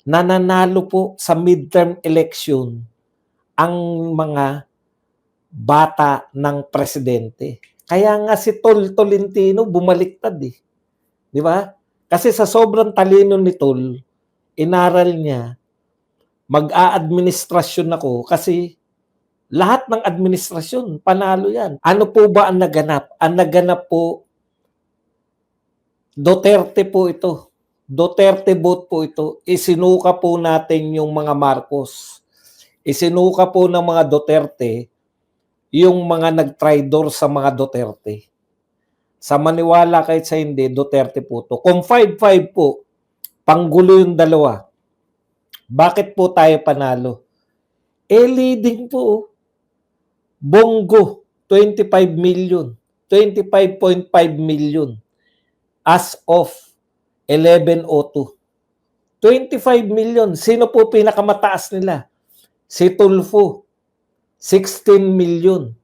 nananalo po sa midterm election ang mga bata ng presidente. Kaya nga si Tolentino bumaliktad eh. Di ba? Kasi sa sobrang talino ni Tol, inaral niya, mag-a-administrasyon ako kasi lahat ng administrasyon, panalo yan. Ano po ba ang naganap? Ang naganap po, Duterte po ito. Duterte vote po ito. Isinuka po natin yung mga Marcos. Isinuka po ng mga Duterte yung mga nag-tridor sa mga Duterte. Sa maniwala kahit sa hindi, Duterte po to. Kung 5-5 po, panggulo yung dalawa. Bakit po tayo panalo? Leading po. Bongo, 25 million. 25.5 million as of 11:02. 25 million. Sino po pinakamataas nila? Si Tulfo, 16 million.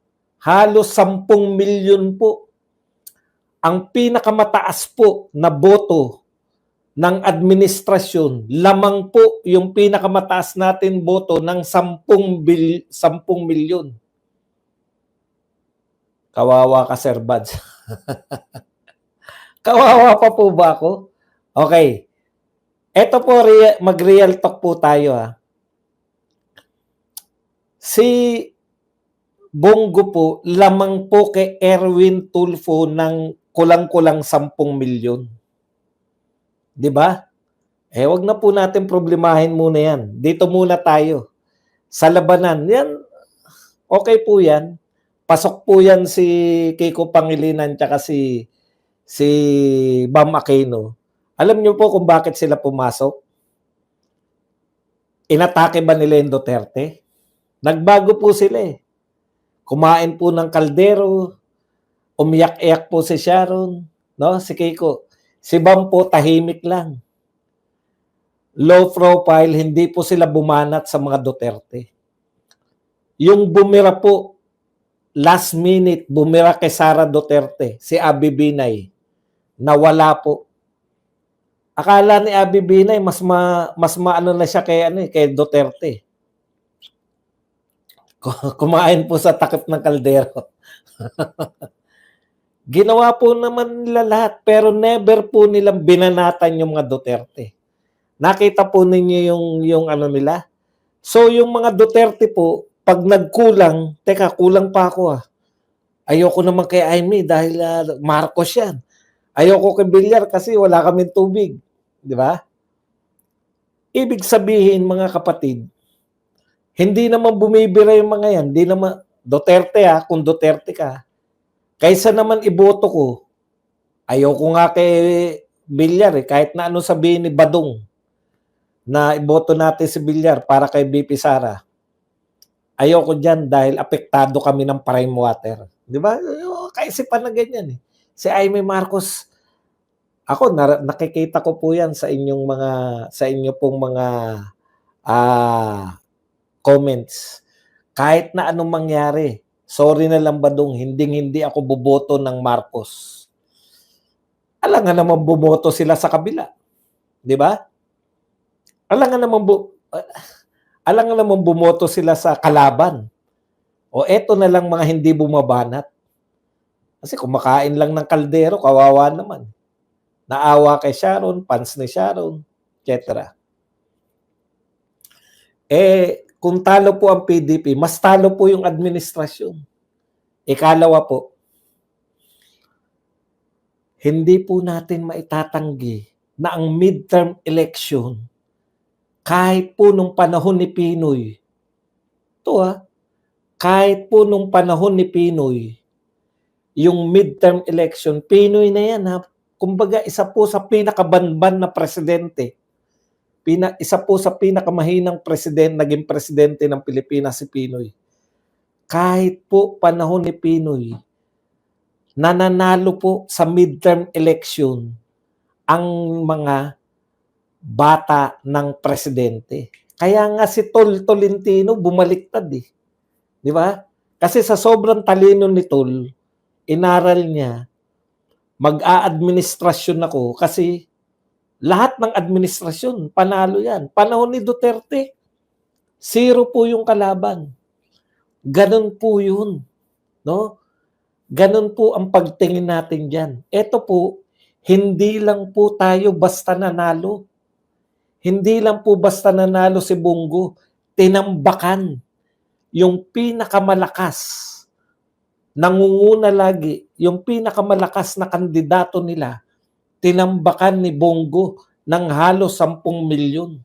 Halos 10 million po. Ang pinakamataas po na boto ng administrasyon, lamang po yung pinakamataas natin boto ng 10 milyon. Kawawa ka, Sir Bads. Kawawa pa po ba ako? Okay. Ito po, mag-real talk po tayo ha. Si Bongo po, lamang po kay Erwin Tulfo ng kulang-kulang 10 milyon. Di ba? Wag na po natin problemahin muna yan. Dito muna tayo. Sa labanan, yan, okay po yan. Pasok po yan si Kiko Pangilinan tsaka si Bam Aquino. Alam niyo po kung bakit sila pumasok? Inatake ba nila yung Duterte? Nagbago po sila eh. Kumain po ng kaldero, umiyak-iyak po si Sharon, no? Si Kiko. Si Bam po tahimik lang. Low profile, hindi po sila bumanat sa mga Duterte. Yung bumira po, last minute, bumira kay Sara Duterte, si Abby Binay, nawala po. Akala ni Abby Binay, mas maano na siya kay Duterte. Kumain po sa takip ng kaldero. Ginawa po naman nila lahat, pero never po nilang binanatan yung mga Duterte. Nakita po ninyo yung ano nila. So yung mga Duterte po, pag nagkulang, teka, kulang pa ako ah. Ayoko naman kay Aimee dahil Marcos yan. Ayoko kay Villar kasi wala kaming tubig. Di ba? Ibig sabihin mga kapatid, hindi naman bumibira yung mga yan. Hindi naman, Duterte ha, kung Duterte ka, kaysa naman iboto ko, ayoko nga kay Villar eh, kahit na ano sabihin ni Badong, na iboto natin si Villar para kay BP Sara. Ayoko dyan dahil apektado kami ng prime water. Di ba? Kaisipan na ganyan eh. Si Aimee Marcos, ako nakikita ko po yan sa inyo pong mga comments. Kahit na anong mangyari, sorry na lang Badong, hindi ako boboto ng Marcos. Alam nga naman bumoto sila sa kabila. Di ba? Alam nga naman bumoto sila sa kalaban. O eto na lang mga hindi bumabanat. Kasi kumakain lang ng kaldero, kawawa naman. Naawa kay Sharon, fans ni Sharon, etc. Kung talo po ang PDP, mas talo po yung administrasyon. Ikalawa po, hindi po natin maitatanggi na ang midterm election, kahit po nung panahon ni Pinoy, kahit po nung panahon ni Pinoy, yung midterm election, Pinoy na yan ha. Kumbaga, isa po sa pinakabanban na presidente. Isa po sa pinakamahinang presidente, naging presidente ng Pilipinas si Pinoy. Kahit po panahon ni Pinoy, nananalo po sa midterm election ang mga bata ng presidente. Kaya nga si Tolentino bumaliktad eh. Di ba? Kasi sa sobrang talino ni Tol, inaral niya, mag-a-administrasyon ako kasi Lahat ng administrasyon, panalo yan. Panahon ni Duterte, 0 po yung kalaban. Ganun po yun. No? Ganun po ang pagtingin natin dyan. Ito po, hindi lang po tayo basta nanalo. Hindi lang po basta nanalo si Bongo. Tinambakan yung pinakamalakas, nangunguna lagi, yung pinakamalakas na kandidato nila, tinambakan ni Bongo ng halos 10 milyon.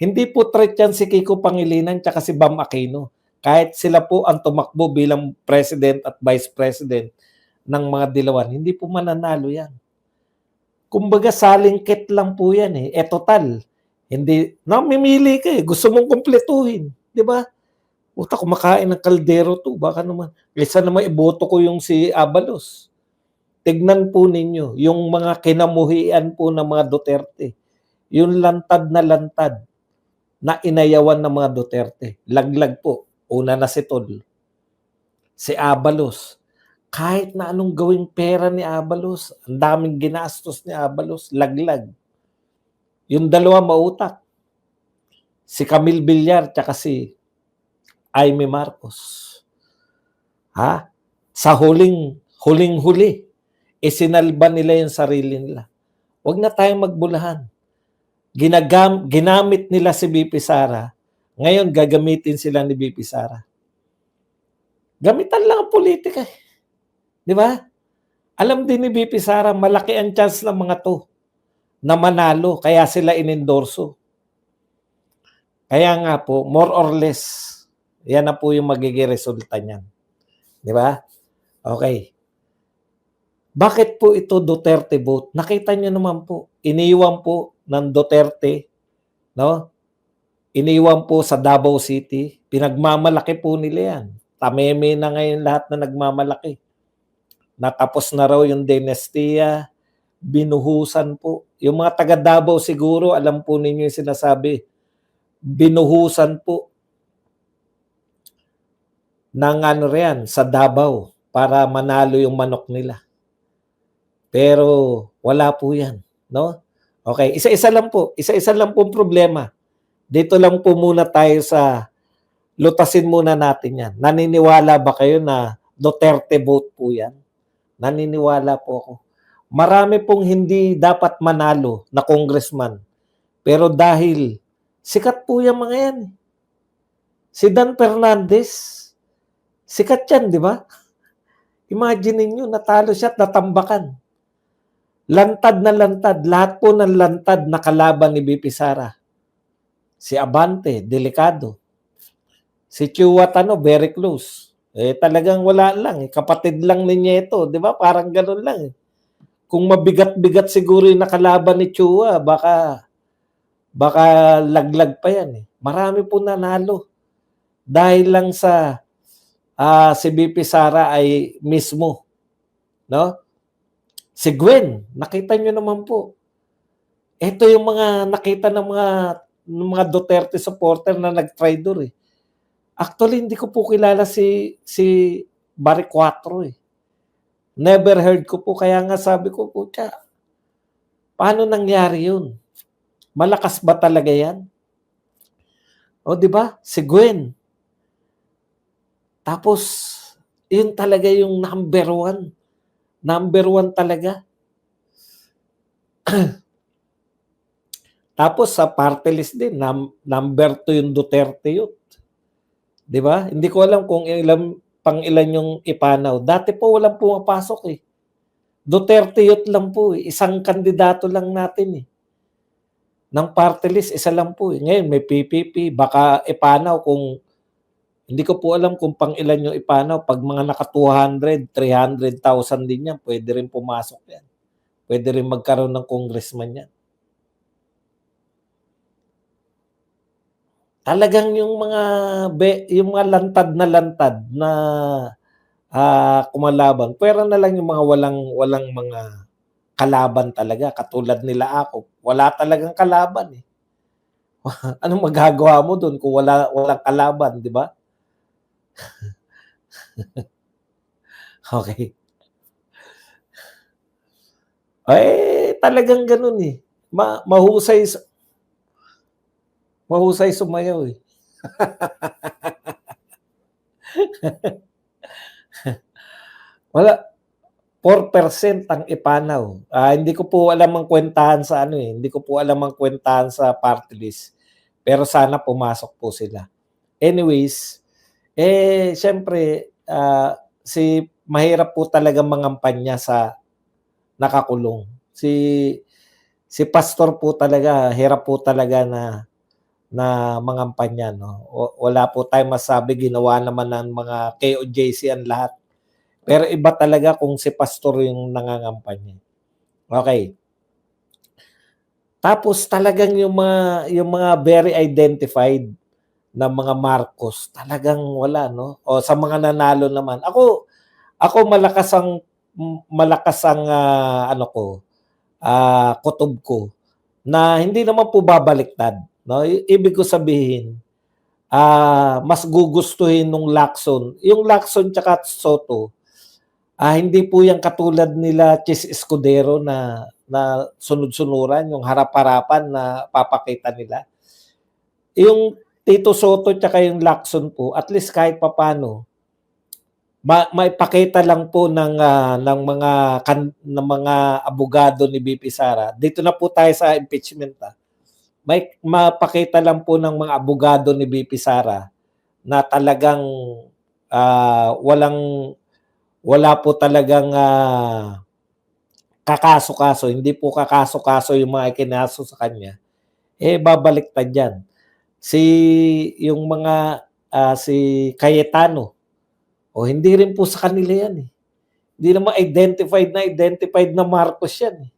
Hindi po threat yan si Kiko Pangilinan tsaka si Bam Aquino. Kahit sila po ang tumakbo bilang president at vice president ng mga dilawan, hindi po mananalo yan. Kumbaga salingkit lang po yan eh. Total, hindi, mamimili ka eh. Gusto mong kumpletuhin. Di ba? Puta, kumakain ng kaldero to. Baka naman, kaysa naman iboto ko yung si Abalos. Tignan po ninyo, yung mga kinamuhian po ng mga Duterte. Yung lantad na inayawan ng mga Duterte. Laglag po. Una na si Tol. Si Abalos. Kahit na anong gawing pera ni Abalos, ang daming ginastos ni Abalos, laglag. Yung dalawa mautak. Si Camille Villar tsaka si Aimee Marcos. Ha? Sa huling-huli, isinalba nila yung sarili nila. Huwag na tayong magbulahan. Ginamit nila si BP Sara. Ngayon, gagamitin sila ni BP Sara. Gamitan lang ang politika. Di ba? Alam din ni BP Sara, malaki ang chance ng mga to na manalo. Kaya sila inendorso. Kaya nga po, more or less, yan na po yung magiging resulta niyan. Di ba? Okay. Bakit po ito Duterte vote? Nakita niyo naman po, iniwan po ng Duterte, no? Iniwan po sa Davao City. Pinagmamalaki po nila yan. Tameme na ngayon lahat na nagmamalaki. Natapos na raw yung dynastia, binuhusan po. Yung mga taga Davao siguro, alam po ninyo yung sinasabi, binuhusan po ng ano riyan, sa Davao para manalo yung manok nila. Pero wala po yan, no? Okay, isa-isa lang po problema. Dito lang po muna tayo sa lutasin muna natin yan. Naniniwala ba kayo na Duterte vote po yan? Naniniwala po ako. Marami pong hindi dapat manalo na congressman. Pero dahil sikat po yung mga yan. Si Dan Fernandez, sikat yan, di ba? Imagine niyo natalo siya at natambakan. Lantad na lantad. Lahat po ng lantad na kalaban ni BP Sara. Si Abante, delikado. Si Chihuatano, very close. Talagang wala lang. Kapatid lang niya ito. Di ba? Parang ganun lang. Kung mabigat-bigat siguro yung nakalaban ni Chua, baka laglag pa yan. Marami po nanalo. Dahil lang sa si BP Sara ay mismo. No? Si Gwen, nakita nyo naman po. Ito yung mga nakita ng mga Duterte supporter na nag-traitor eh. Actually, hindi ko po kilala si Barry Quatro eh. Never heard ko po. Kaya nga sabi ko po, paano nangyari yun? Malakas ba talaga yan? O di ba? Si Gwen. Tapos, yun talaga yung number one. Number one talaga. Tapos sa party list din, number 2 yung Duterte yun. Di ba? Hindi ko alam kung ilan yung ipanaw. Dati po walang pumapasok eh. Duterte yun lang po eh. Isang kandidato lang natin eh. Ng party list, isa lang po eh. Ngayon may PPP, baka ipanaw kung hindi ko po alam kung pang ilan yung ipanaw. Pag mga naka 200, 300,000 din yan, pwede rin pumasok yan. Pwede rin magkaroon ng congressman yan. Talagang yung mga lantad na kumalaban. Pwera na lang yung mga walang mga kalaban talaga. Katulad nila ako. Wala talagang kalaban eh. Anong magagawa mo doon kung walang kalaban, di ba? Okay. talagang gano'n, eh. Mahusay sumayaw, eh. Wala, 4% ang ipanaw. Hindi ko po alam ang kwentahan sa ano, eh, hindi ko po alam ang kwentahan sa party list, pero sana pumasok po sila. Anyways, siyempre, mahirap po talagang mangampanya sa nakakulong. Si pastor po talaga, hirap po talaga na mangampanya, 'no. Wala po tayong masabi, ginawa naman ng mga KOJC ang lahat. Pero iba talaga kung si pastor yung nangangampanya. Okay. Tapos talagang yung mga very identified na mga Marcos, talagang wala, 'no. O sa mga nanalo naman, ako malakas ang ano ko, kutob ko na hindi naman po babaliktad, 'no. Ibig ko sabihin, mas gugustuhin nung Lacson, yung Lacson tsaka Soto. Hindi po yan katulad nila Chis Escudero na sunod-sunuran, yung harap-harapan na papakita nila. Yung Tito Soto tsaka yung Lacson po, at least kahit papaano, maipakita lang po ng mga abogado ni BP Sara. Dito na po tayo sa impeachment. May mapakita lang po ng mga abogado ni BP Sara na talagang wala po talagang kakaso-kaso, hindi po kakaso-kaso yung mga ikinaso sa kanya, babaliktad yan. Si Cayetano, hindi rin po sa kanila yan, eh. Hindi naman identified na Marcos yan, eh.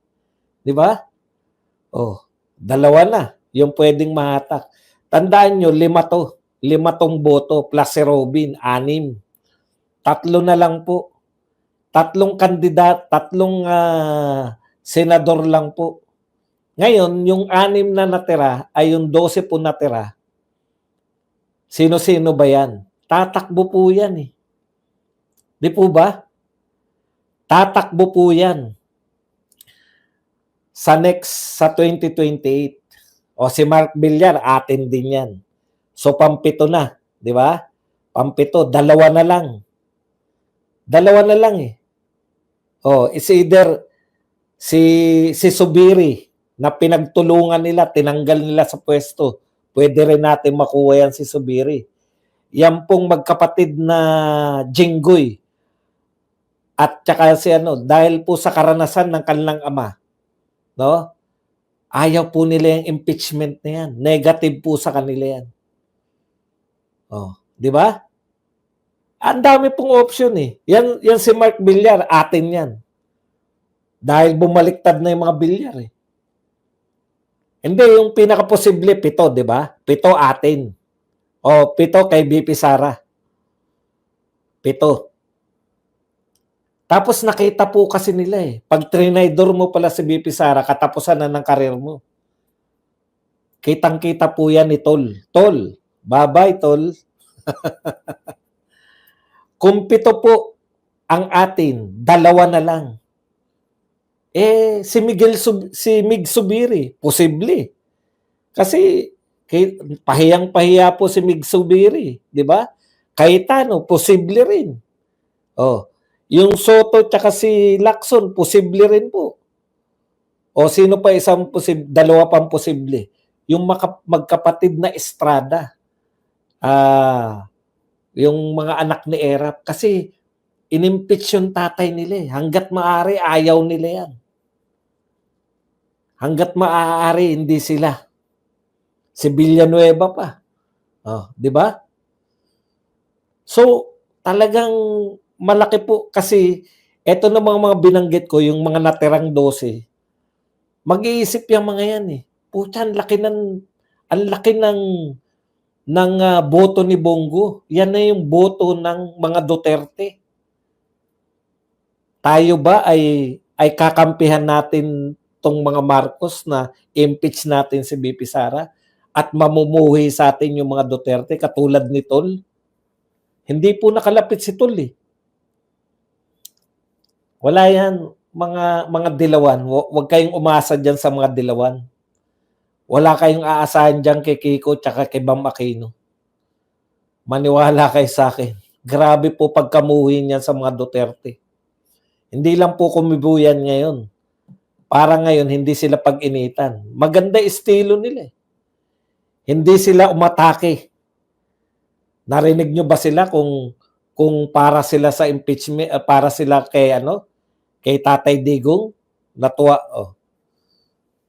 'Di ba? Dalawa na yung pwedeng mahatak. Tandaan nyo, 5 tong boto plus si Robin, 6. 3 na lang po. 3 senador lang po. Ngayon, yung 6 na natira ay yung 12 po natira. Sino-sino ba yan? Tatakbo po yan, eh. Di po ba? Tatakbo po yan sa 2028. Si Mark Villar, atin din yan. So, pampito na. Di ba? Pampito. 2 na lang. 2 na lang, eh. It's either si Subiri na pinagtulungan nila, tinanggal nila sa pwesto. Pwede rin natin makuha yan si Subiri. Yan pong magkapatid na Jinggoy. At saka dahil po sa karanasan ng kanilang ama, no? Ayaw po nila yung impeachment na yan. Negative po sa kanila yan. Di ba? Ang dami pong option, eh. Yan si Mark Villar, atin yan. Dahil bumaliktad na yung mga Villar, eh. Hindi, yung pinaka-posible, 7, di ba? 7 atin. 7 kay BP Sara. 7. Tapos nakita po kasi nila, eh. Pag trinidor mo pala si BP Sara, katapusan na ng karir mo. Kitang-kita po yan ni Tol. Tol, bye-bye, Tol. Kung 7 po ang atin, 2 na lang. Si Mig Subiri, posible. Kasi pahiyang-pahiya po si Mig Subiri, di ba? Cayetano, posible rin. Yung Soto tsaka si Lacson, posible rin po. Sino pa isang posible? 2 pang posible. Yung magkapatid na Estrada. Yung mga anak ni Erap. Kasi inimpeach yung tatay nila, eh. Hanggat maaari, ayaw nila yan. Hanggat maaari, hindi sila. Si Villanueva pa. Di ba? So, talagang malaki po kasi eto na mga binanggit ko, yung mga natirang 12, mag-iisip yung mga yan, eh. Pucha, ang laki ng boto ni Bongo. Yan na yung boto ng mga Duterte. Tayo ba ay kakampihan natin tong mga Marcos na impeach natin si BP Sara at mamumuhi sa atin yung mga Duterte katulad ni Tol? Hindi po nakalapit si Tol, eh. Wala yan. mga dilawan, wag kayong umasa diyan sa mga dilawan. Wala kayong aasahan diyan kay Kiko tsaka kay Bam Aquino. Maniwala kayo sa akin. Grabe po pagkamuhi niyan sa mga Duterte. Hindi lang po kumibuyan ngayon. Para ngayon, hindi sila pag-initan. Maganda estilo nila eh. Hindi sila umatake. Narinig nyo ba sila kung para sila sa impeachment, para sila kay kay Tatay Digong? Natuwa. Oh.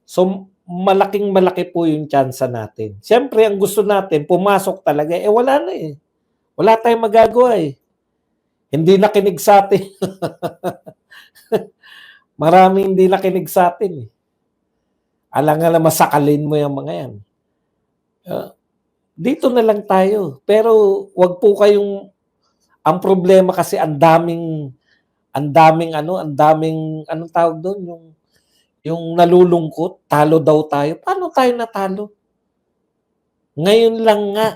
So, malaki po yung tsansa natin. Siyempre, ang gusto natin, pumasok talaga. Wala na eh. Wala tayong magagawa eh. Hindi nakinig sa atin. Maraming hindi nakinig sa atin eh. Alang-alang masakalin mo yung mga yan. Dito na lang tayo. Pero wag po kayong, ang problema kasi ang daming anong tawag doon, yung nalulungkot, talo daw tayo. Paano tayo natalo? Ngayon lang nga,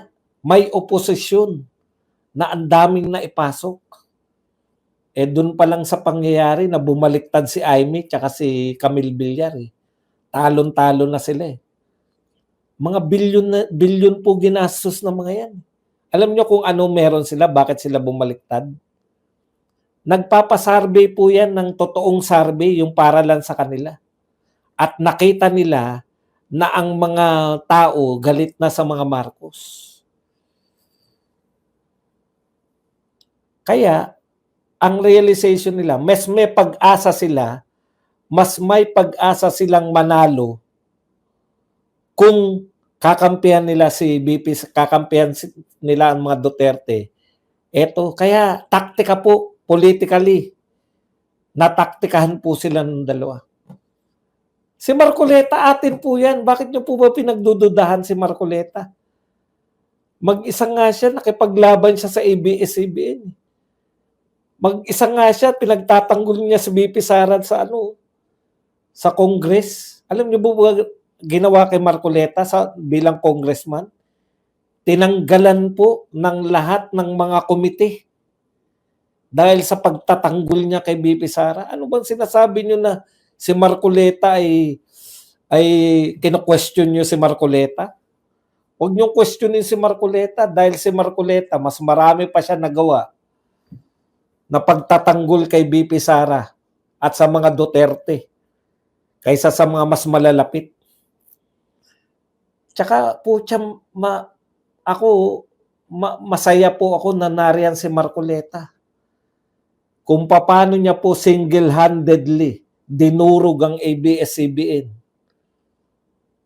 may oposisyon na ang daming naipasok. Doon pa lang sa pangyayari na bumaliktad si Aimee tsaka si Camille Villar. Talon-talo na sila eh. Mga bilyon po ginastos ng mga yan. Alam nyo kung ano meron sila, bakit sila bumaliktad? Nagpapasurvey po yan ng totoong survey, yung para lang sa kanila. At nakita nila na ang mga tao galit na sa mga Marcos. Kaya, ang realization nila, mas may pag-asa silang manalo kung kakampihan nila kakampihan nila ang mga Duterte. Kaya taktika po, politically, nataktikahan po sila ng dalawa. Si Marcoleta, atin po yan. Bakit nyo po ba pinagdududahan si Marcoleta? Mag-isa nga siya, nakipaglaban siya sa ABS-CBN. Mag-isa nga siya, pinagtatanggol niya si BP Sara sa Congress. Alam niyo ba ginawa kay Marcoleta bilang congressman? Tinanggalan po ng lahat ng mga komite dahil sa pagtatanggol niya kay BP Sara. Ano bang sinasabi niyo na si Marcoleta ay kino-question niyo si Marcoleta? Huwag niyong questionin si Marcoleta dahil si Marcoleta mas marami pa siya nagawa na pagtatanggol kay BP Sara at sa mga Duterte kaysa sa mga mas malalapit. Tsaka po masaya po ako na nariyan si Marcoleta. Kung paano niya po single-handedly dinurog ang ABS-CBN.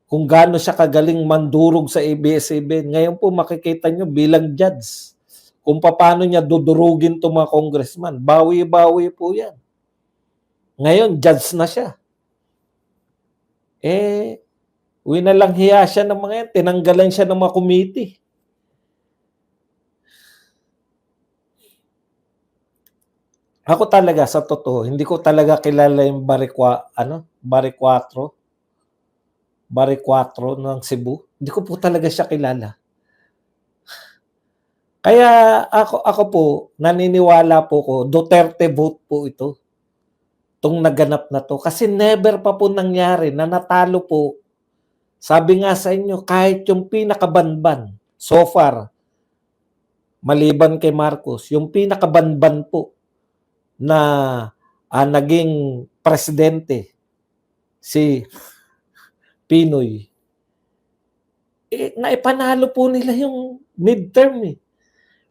Kung gaano siya kagaling mandurog sa ABS-CBN. Ngayon po makikita niyo bilang judge. Kung paano niya dudurugin itong mga congressman. Bawi-bawi po yan. Ngayon, judge na siya. Winalang hiya siya ng mga yan. Tinanggalan siya ng mga committee. Ako talaga, sa totoo, hindi ko talaga kilala yung Baricuatro ng Cebu. Hindi ko po talaga siya kilala. Kaya ako po, naniniwala po ko, Duterte vote po ito. Itong naganap na to. Kasi never pa po nangyari na natalo po. Sabi nga sa inyo, kahit yung pinakabanban, so far, maliban kay Marcos, yung pinakabanban po na naging presidente, si Pinoy, naipanalo po nila yung midterm eh.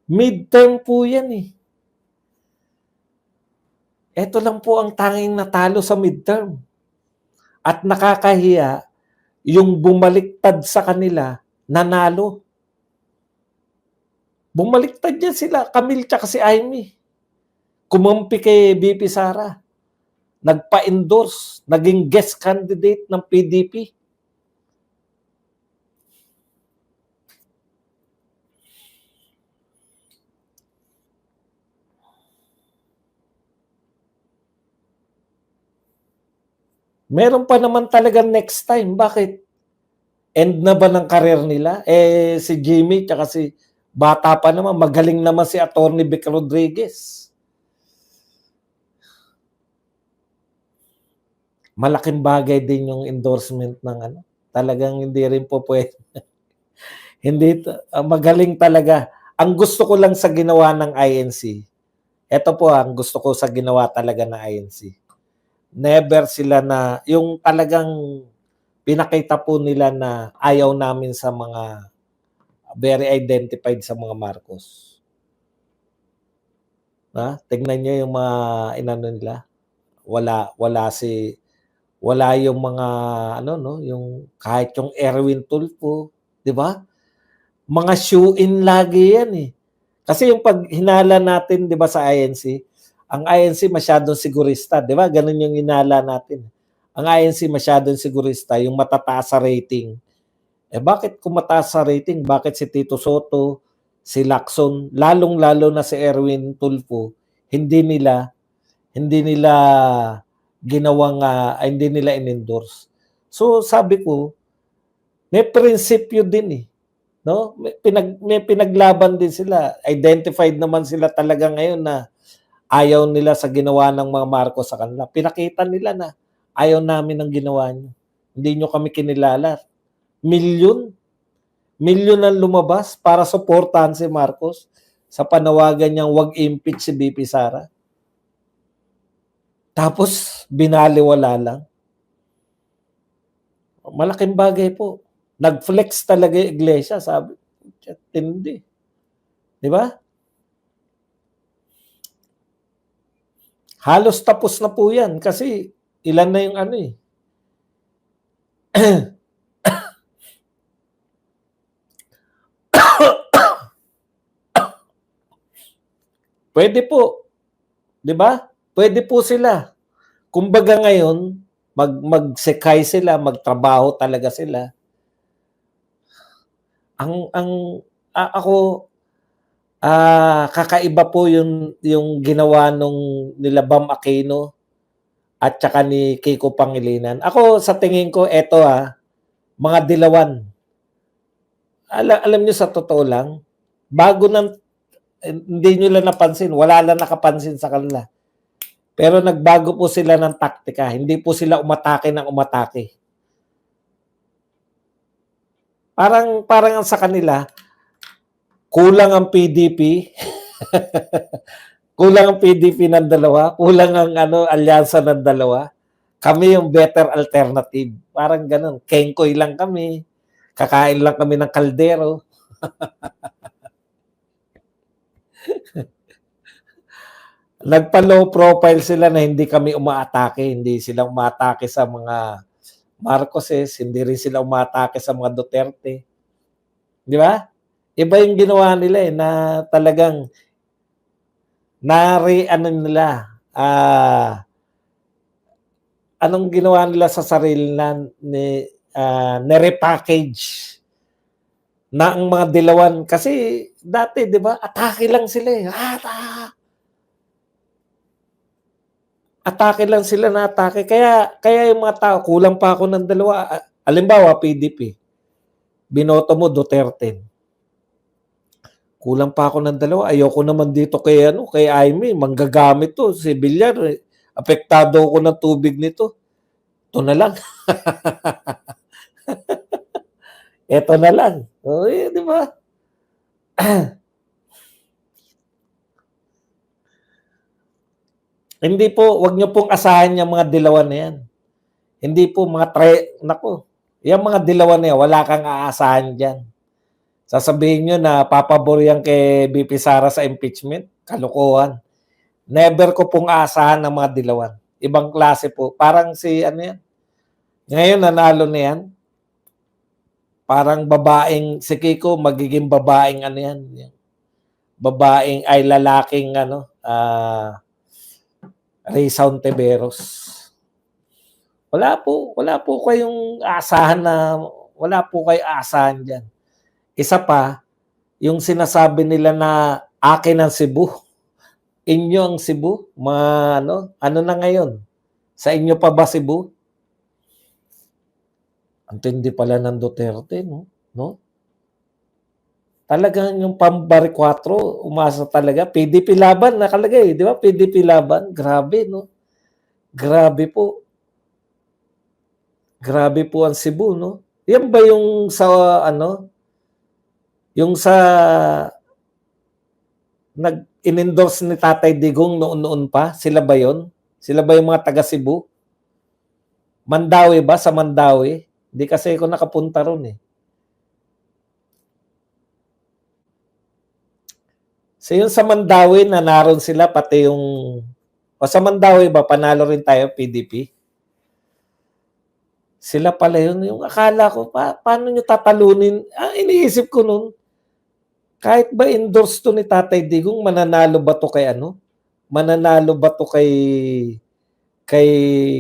Midterm po yan eh. Ito lang po ang tanging natalo sa midterm. At nakakahiya, yung bumaliktad sa kanila, nanalo. Bumaliktad yan sila, Camille tsaka si Aimee. Kumampi kay BP Sara. Nagpa-endorse, naging guest candidate ng PDP. Meron pa naman talaga next time. Bakit? End na ba ng career nila? Si Jimmy tsaka si bata pa naman, magaling naman si Atty. Vic Rodriguez. malaking bagay din yung endorsement ng ano, talagang hindi rin po puwede hindi magaling talaga. Ang gusto ko lang sa ginawa ng INC, eto po ang gusto ko sa ginawa talaga ng INC. Never sila na yung talagang pinakita po nila na ayaw namin sa mga very identified sa mga Marcos. Tignan niyo yung mga inano nila, wala yung mga ano 'no, yung kahit yung Erwin Tulfo, 'di ba? Mga shoe-in lagi yan, eh. Kasi yung 'pag hinala natin 'di ba sa INC, ang INC masyadong sigurista, 'di ba gano'n yung hinala natin. Ang INC masyadong sigurista, yung matataas sa rating. Eh, bakit kung mataas sa rating, bakit si Tito Soto, si Lacson, lalong-lalo na si Erwin Tulfo, hindi nila ginawang, hindi nila in-endorse. So, sabi ko, may prinsipyo din, eh. No? May pinaglaban din sila. Identified naman sila talaga ngayon na ayaw nila sa ginawa ng mga Marcos sa kanila. Pinakita nila na ayaw namin ng ginawa niyo. Hindi niyo kami kinilala. Milyon ang lumabas para suportahan si Marcos sa panawagan niyang wag impeach si BP Sara. Tapos binaliwala lang. Malaking bagay po. Nag-flex talaga yung iglesia, sabi. Tindi. 'Di ba? Halos tapos na po 'yan kasi ilan na yung ano, eh. Pwede po, 'di ba? Pwede po sila. Kumbaga ngayon, magsekay sila, magtrabaho talaga sila. Ako, kakaiba po yung ginawa nung nila Bam Aquino at saka ni Kiko Pangilinan. Ako sa tingin ko eto, mga dilawan. Alam niyo sa totoo lang, bago ng hindi niyo lang napansin, wala lang nakapansin sa kanila. Pero nagbago po sila ng taktika, hindi po sila umatake ng umatake. Parang sa kanila, kulang ang PDP. Kulang ang PDP ng dalawa, kulang ang alyansa ng dalawa. Kami yung better alternative. Parang ganun. Kengkoy lang kami. Kakain lang kami ng kaldero. Nagpa-low profile sila na hindi kami umaatake. Hindi sila umaatake sa mga Marcoses, hindi rin sila umaatake sa mga Duterte. Di ba? Iba yung ginawa nila na talagang anong ginawa nila sa sarili ni-repackage na ang mga dilawan. Kasi dati, di ba, atake lang sila eh. Atake lang sila na atake. Kaya yung mga tao, kulang pa ako ng dalawa. Halimbawa, PDP. Binoto mo Duterte. Kulang pa ako ng dalawa. Ayoko naman dito kay Aimee. Manggagamit to. Si Villar, apektado ako ng tubig nito. Ito na lang. Ito na lang. Di ba? Hindi po, wag niyo pong asahan yung mga dilawan na yan. Hindi po yung mga dilawan na yan, wala kang aasahan dyan. Sasabihin nyo na papabor yan kay BP Sara sa impeachment, kalukuhan. Never ko pong aasahan ng mga dilawan. Ibang klase po. Parang si yan. Ngayon nanalo na yan. Parang si Kiko magiging babaeng yan. Babaeng ay lalaking Risa Ontiveros. Wala po kayong asahan wala po kayong asahan dyan. Isa pa, yung sinasabi nila na akin ang Cebu, inyo ang Cebu, ano na ngayon? Sa inyo pa ba Cebu? Ang tindi pala ng Duterte, no? Talagang yung pambari 4, umasa talaga. PDP laban nakalagay, di ba? PDP laban, grabe, no? Grabe po. Grabe po ang Cebu, no? Yan ba yung sa ano? Yung sa nag-in-endorse ni Tatay Digong noon-noon pa? Sila ba yon? Sila ba yung mga taga Cebu? Mandawi ba? Sa Mandawi? Hindi kasi ako nakapunta ron eh. So yung sa Mandawi na naroon sila pati yung o sa Mandawi ba panalo rin tayo PDP? Sila pala yun. Yung akala ko paano nyo tatalunin? Iniisip ko nun kahit ba endorse to ni Tatay Digong mananalo ba to kay ano? Mananalo ba to kay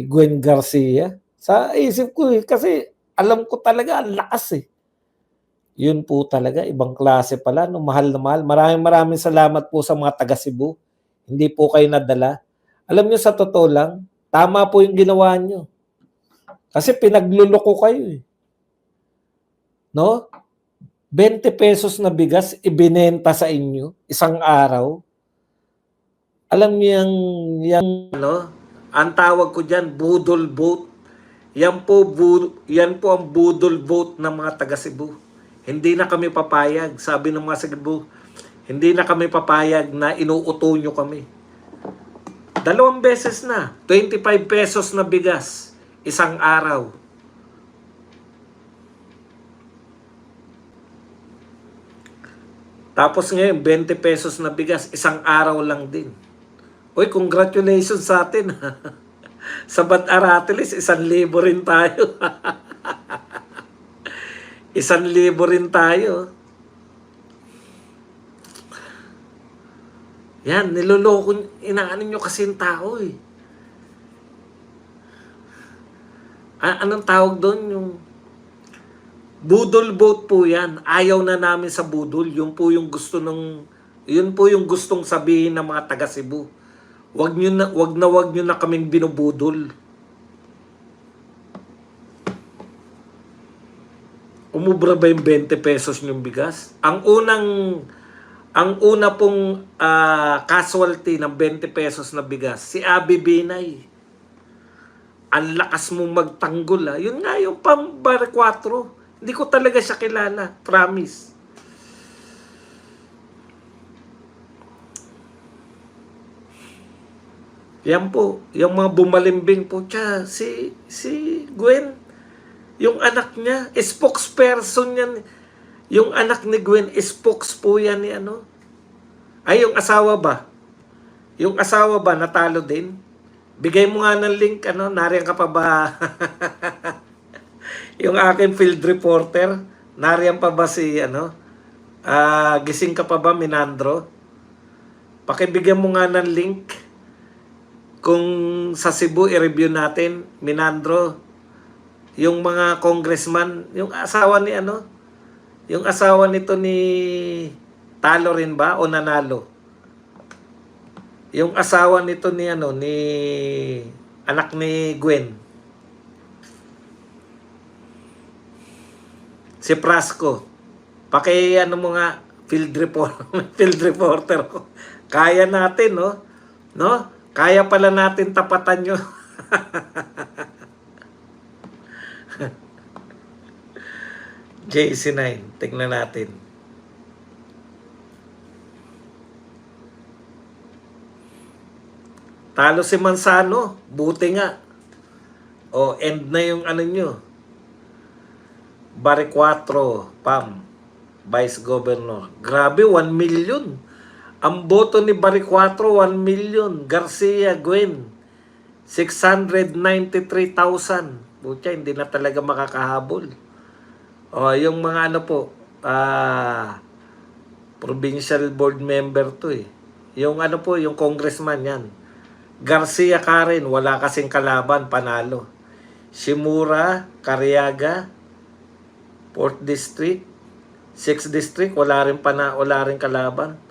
Gwen Garcia? Sa isip ko eh kasi alam ko talaga ang lakas eh. Yun po talaga, ibang klase pala, no, mahal na mahal. Maraming salamat po sa mga taga Cebu. Hindi po kayo nadala. Alam nyo, sa totoo lang, tama po yung ginawa nyo. Kasi pinagluloko kayo eh. No? 20 pesos na bigas, ibinenta sa inyo, isang araw. Alam niyo yung ano, ang tawag ko dyan, budol vote. Yan po ang budol vote ng mga taga Cebu. Hindi na kami papayag, sabi ng mga Cebu, hindi na kami papayag na inuuto nyo kami. 2 beses na, 25 pesos na bigas, isang araw. Tapos ngayon, 20 pesos na bigas, isang araw lang din. Uy, congratulations sa atin. Sa Bat-Aratilis, 1,000 rin tayo. 1,000 rin tayo. Yan, niloloko, inaano nyo kasi yung tao eh. Anong tawag doon? Yung budol vote po yan. Ayaw na namin sa budol. Yun po yung gustong sabihin ng mga taga Cebu. Wag nyo na kaming binubudol. Umubra ba yung 20 pesos yung bigas? Ang una pong casualty ng 20 pesos na bigas, si Abby Binay. Ang lakas mong magtanggol ha. Yun nga yung pambar 4. Hindi ko talaga siya kilala. Promise. Yan po. Yung mga bumalimbing po siya. Si Gwen. Yung anak niya, spokesperson yan. Yung anak ni Gwen, spokes po yan ni ano. Ay, yung asawa ba? Yung asawa ba, natalo din? Bigay mo nga ng link, ano, nariyan ka pa ba? Yung akin field reporter, nariyan pa ba si, ano, gising ka pa ba, Minandro? Pakibigyan mo nga ng link. Kung sa Cebu, i-review natin, Minandro, yung mga congressman, yung asawa ni ano, yung asawa nito ni talo rin ba o nanalo? Yung asawa nito ni ano, ni anak ni Gwen. Si Prasco. Ano mo nga field reporter ko. Kaya natin, no? No? Kaya pala natin tapatan nyo. JC9, tignan natin. Talo si Mansano, buti nga. O, end na yung ano nyo. Bari 4, Pam, Vice Governor. Grabe, 1 million. Ang boto ni Bari 4, 1 million. Garcia, Gwen, 693,000. Butya, hindi na talaga makakahabol. O, yung mga ano po, provincial board member to eh. Yung ano po, yung congressman yan. Garcia Karen, wala kasing kalaban, panalo. Shimura, Cariaga, 4th District, 6th District, wala rin kalaban.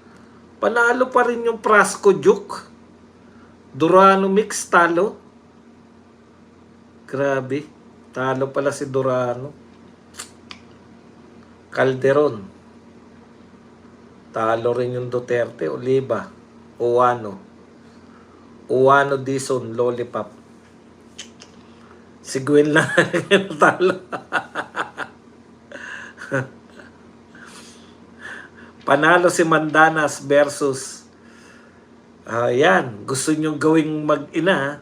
Panalo pa rin yung Prasco Duke. Durano Mix, talo. Grabe, talo pala si Durano. Calderon, talo rin yung Duterte. Oliva, Uwano, Dizon, Lollipop. Si Gwen lang talo. Panalo si Mandanas versus yan, gusto nyong gawing mag-ina.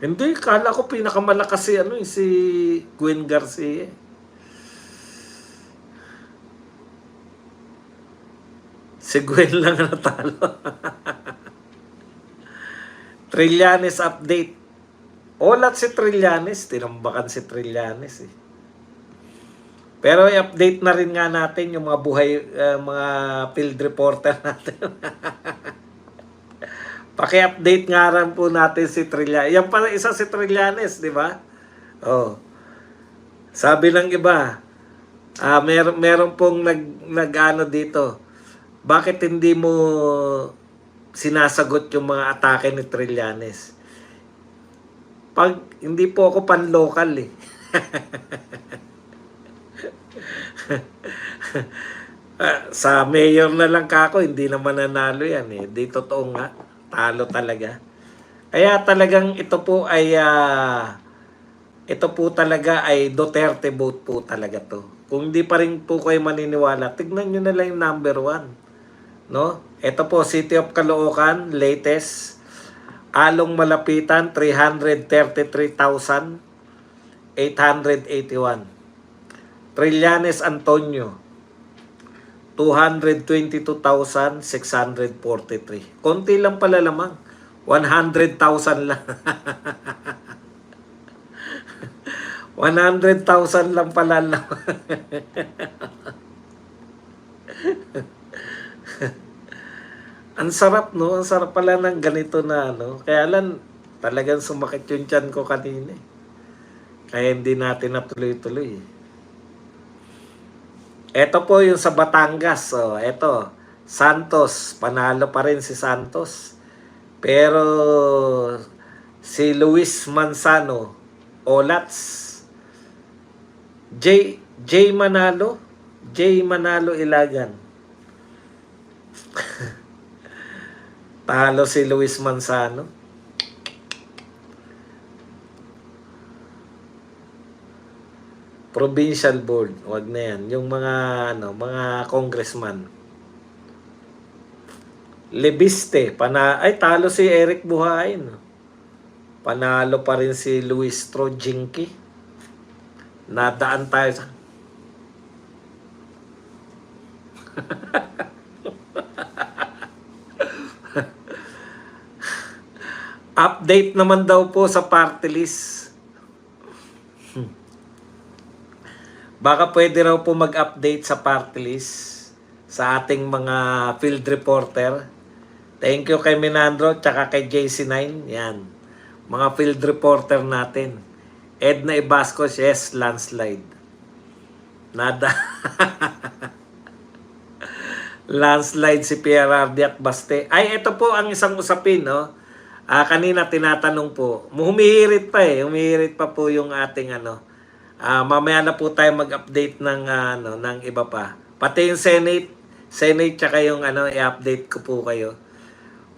Hindi, kala ko pinakamalakas si si Gwen Garcia. Si Gwen lang natalo. Trillanes update. Olat si Trillanes, tinambakan si Trillanes eh. Pero i-update na rin nga natin yung mga buhay, mga field reporter natin. Paki-update nga rin po natin si Trillanes. Yan pala isa si Trillanes, di ba? Oh. Sabi ng iba, meron pong nag-ano dito. Bakit hindi mo sinasagot yung mga atake ni Trillanes? Pag hindi po ako pan-local eh. Sa mayor na lang kako, hindi naman nanalo yan eh. Di totoo nga. Talo talaga. Kaya talagang ito po talaga ay Duterte vote po talaga to. Kung hindi pa rin po kayo maniniwala, tignan nyo na lang yung number 1. No? Ito po, City of Caloocan, latest. Along Malapitan, 333,881. Trillanes Antonio, 222,643. Konti lang pala lamang. 100,000 lang. 100,000 lang pala lamang. Ang sarap, no? Ang sarap pala ng ganito na, no? Kaya lang, talagang sumakit yung tiyan ko kanina. Kaya hindi natin natuloy-tuloy. Ito po yung sa Batangas. So, ito, Santos. Panalo pa rin si Santos. Pero, si Luis Manzano, Olats. J Manalo Ilagan. Talo si Luis Manzano. Provincial board, wag na yan. Yung mga mga congressman. Lebiste, ay talo si Eric Buhain. Panalo pa rin si Luis Trojinki. Nadaan tayo sa update naman daw po sa party list. Baka pwede raw po mag-update sa party list sa ating mga field reporter. Thank you kay Minandro tsaka kay JC9. Yan. Mga field reporter natin. Edna Ibascos, yes, landslide. Nada. Landslide si Pierre Ardiac Baste. Ay, ito po ang isang usapin, no? Kanina tinatanong po. Humihirit pa eh. Humihirit pa po yung ating mamaya na po tayo mag-update ng ng iba pa. Pati yung Senate tsaka yung i-update ko po kayo.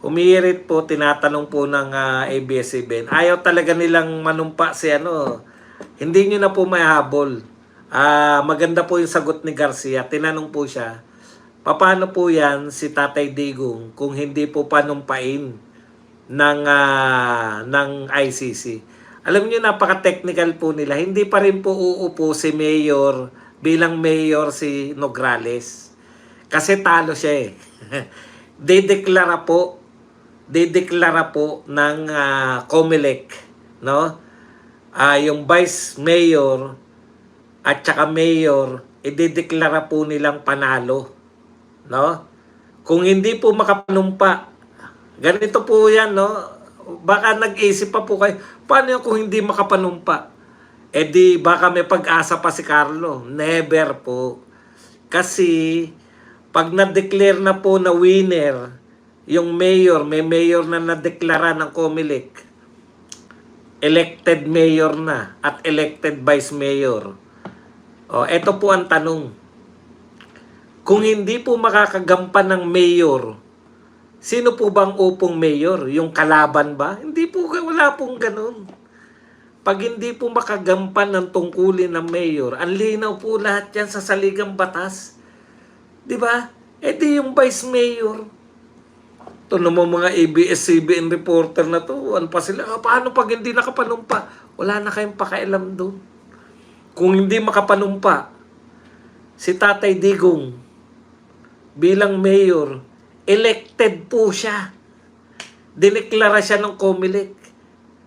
Humihirit po, tinatanong po ng ABS-CBN. Ayaw talaga nilang manumpa si hindi nyo na po mahabol. Maganda po yung sagot ni Garcia. Tinanong po siya, paano po yan si Tatay Digong kung hindi po panumpain ng ICC? Alam niyo, napaka-technical po nila. Hindi pa rin po uupo si Mayor bilang Mayor si Nograles. Kasi talo siya eh. Dideklara po ng COMELEC, no? Yung Vice Mayor at saka Mayor, idideklara po nilang panalo, no? Kung hindi po makapanumpa, ganito po yan, no? Baka nag-isip pa po kayo, paano yung kung hindi makapanumpa? Di baka may pag-asa pa si Carlo. Never po. Kasi pag na-declare na po na winner yung mayor, may mayor na nadeklara ng COMELEC, elected mayor na at elected vice mayor. Ito po ang tanong. Kung hindi po makakagampan ng mayor, sino po bang upong mayor? Yung kalaban ba? Hindi po Wala pong ganun. Pag hindi po makagampan ng tungkulin ng mayor, ang linaw po lahat yan sa saligang batas. Di ba? E di yung vice mayor. Ito naman mga ABS-CBN reporter na to, ano pa sila? Paano pag hindi nakapanumpa? Wala na kayong pakialam doon. Kung hindi makapanumpa, si Tatay Digong bilang mayor, elected po siya. Dineklara siya ng COMELEC.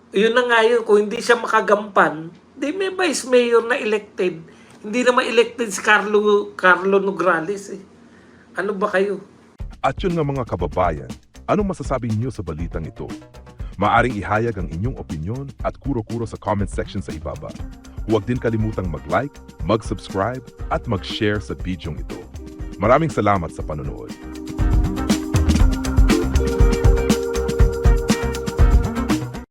Yun na nga yun, kung hindi siya makagampan, di may vice mayor na elected. Hindi naman elected si Carlo Nograles eh. Ano ba kayo? At yun nga mga kababayan, anong masasabi niyo sa balitang ito? Maaring ihayag ang inyong opinyon at kuro-kuro sa comment section sa ibaba. Huwag din kalimutang mag-like, mag-subscribe at mag-share sa bidyong ito. Maraming salamat sa panonood.